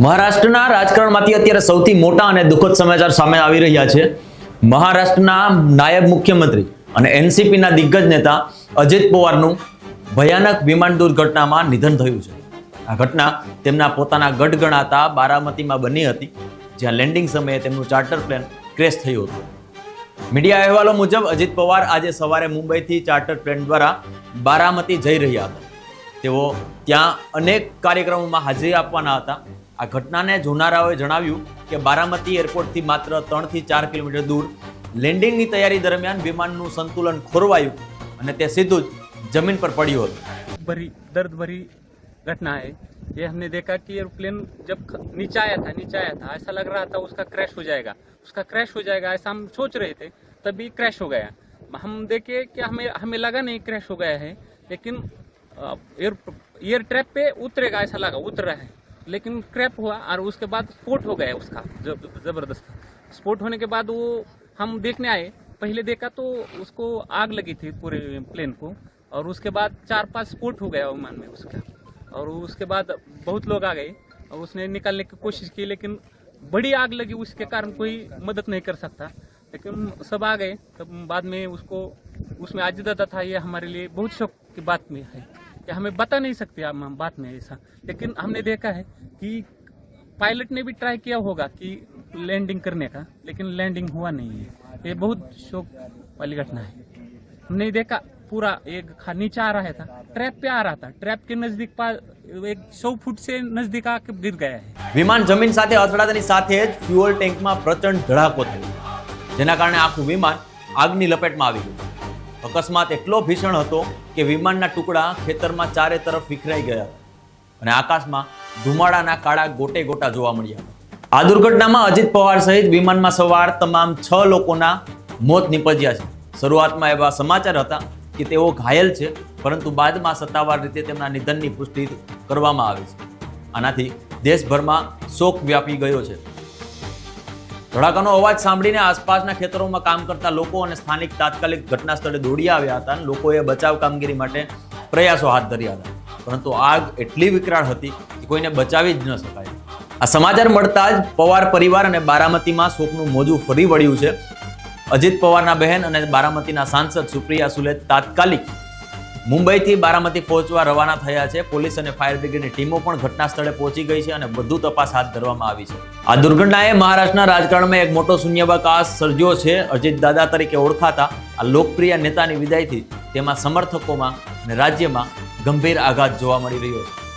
મહારાષ્ટ્રના રાજકારણમાંથી અત્યારે સૌથી મોટા અને દુઃખદ સમાચાર સામે આવી રહ્યા છે. મહારાષ્ટ્રના નાયબ મુખ્યમંત્રી અને એનસીપીના દિગ્ગજ નેતા અજિત પવારનું ભયાનક વિમાન દુર્ઘટનામાં નિધન થયું છે. આ ઘટના તેમના પોતાના ગઢ ગણાતા બારામતીમાં બની હતી, જ્યાં લેન્ડિંગ સમયે તેમનું ચાર્ટર પ્લેન ક્રેશ થયું હતું. મીડિયા અહેવાલો મુજબ અજિત પવાર આજે સવારે મુંબઈથી ચાર્ટર પ્લેન દ્વારા બારામતી જઈ રહ્યા હતા. તેઓ ત્યાં અનેક કાર્યક્રમોમાં હાજરી આપવાના હતા. આ ઘટનાને જોનારાઓએ જણાવ્યું કે બારામતી એરપોર્ટથી માત્ર 3 થી 4 કિલોમીટર દૂર લેન્ડિંગની તૈયારી દરમિયાન વિમાનનું સંતુલન ખોરવાયું અને તે સીધું જ જમીન पर પડ્યું હતું. बड़ी दर्द भरी घटना है ये. हमने देखा कि एयरप्लेन जब नीचे आया था ऐसा लग रहा था उसका क्रैश हो जाएगा ऐसा हम सोच रहे थे, तभी क्रैश हो गया. हम देखे कि हमें लगा नहीं क्रैश हो गया है, लेकिन एयर ट्रैप पे उतरेगा ऐसा लगा, उतर रहा है, लेकिन क्रैप हुआ और उसके बाद स्फोट हो गया उसका जबरदस्त. स्फोट होने के बाद वो हम देखने आए, पहले देखा तो उसको आग लगी थी पूरे प्लेन को, और उसके बाद 4-5 स्फोट हो गया विमान में उसका. और उसके बाद बहुत लोग आ गए और उसने निकालने की कोशिश की, लेकिन बड़ी आग लगी, उसके कारण कोई मदद नहीं कर सकता. लेकिन सब आ गए. तब बाद में उसको उसमें आजिदा था. ये हमारे लिए बहुत शौक की बात में है कि हमें बता नहीं सकते हम बात में ऐसा, लेकिन हमने देखा है कि पायलट ने भी ट्राई किया होगा कि लैंडिंग करने का, लेकिन लैंडिंग हुआ नहीं है. ये बहुत शौक वाली घटना है. हमने देखा पूरा एक नीचे आ रहा था, ट्रैप पे आ रहा था, ट्रैप के नजदीक एक 100 फुट से नजदीक आके गिर गया है. વિમાન જમીન સાથે અથડાતાની સાથે જ ફ્યુઅલ ટેન્કમાં પ્રચંડ ધડાકો થયો, જેના કારણે આખું વિમાન આગની લપેટમાં આવી ગયું. અકસ્માત એટલો ભીષણ હતો કે વિમાનના ટુકડા ખેતરમાં ચારે તરફ વિખરાઈ ગયા અને આકાશમાં ધુમાડાના કાળા ગોટે ગોટા જોવા મળ્યા. આ દુર્ઘટનામાં અજિત પવાર સહિત વિમાનમાં સવાર તમામ 6 લોકોના મોત નીપજ્યા છે. શરૂઆતમાં એવા સમાચાર હતા કે તેઓ ઘાયલ છે, પરંતુ બાદમાં સત્તાવાર રીતે તેમના નિધનની પુષ્ટિ કરવામાં આવી છે. આનાથી દેશભરમાં શોક વ્યાપી ગયો છે. ધડાકાનો અવાજ સાંભળીને આસપાસના ખેતરોમાં કામ કરતા લોકો અને સ્થાનિક તાત્કાલિક ઘટના સ્થળે દોડી આવ્યા હતા અને લોકોએ બચાવ કામગીરી માટે પ્રયાસો હાથ ધર્યા હતા, પરંતુ આગ એટલી વિકરાળ હતી કે કોઈને બચાવી જ ન શકાય. આ સમાચાર મળતા જ પવાર પરિવાર અને બારામતીમાં શોકનું મોજું ફરી વળ્યું છે. અજિત પવારના બહેન અને બારામતીના સાંસદ સુપ્રિયા સુલે તાત્કાલિક મુંબઈથી બારામતી પહોંચવા રવાના થયા છે. પોલીસ અને ફાયર બ્રિગેડની ટીમો પણ ઘટના સ્થળે પહોંચી ગઈ છે અને વધુ તપાસ હાથ ધરવામાં આવી છે. આ દુર્ઘટનાએ મહારાષ્ટ્રના રાજકારણમાં એક મોટો શૂન્યાવકાશ સર્જ્યો છે. અજિત દાદા તરીકે ઓળખાતા આ લોકપ્રિય નેતાની વિદાયથી તેમાં સમર્થકોમાં અને રાજ્યમાં ગંભીર આઘાત જોવા મળી રહ્યો છે.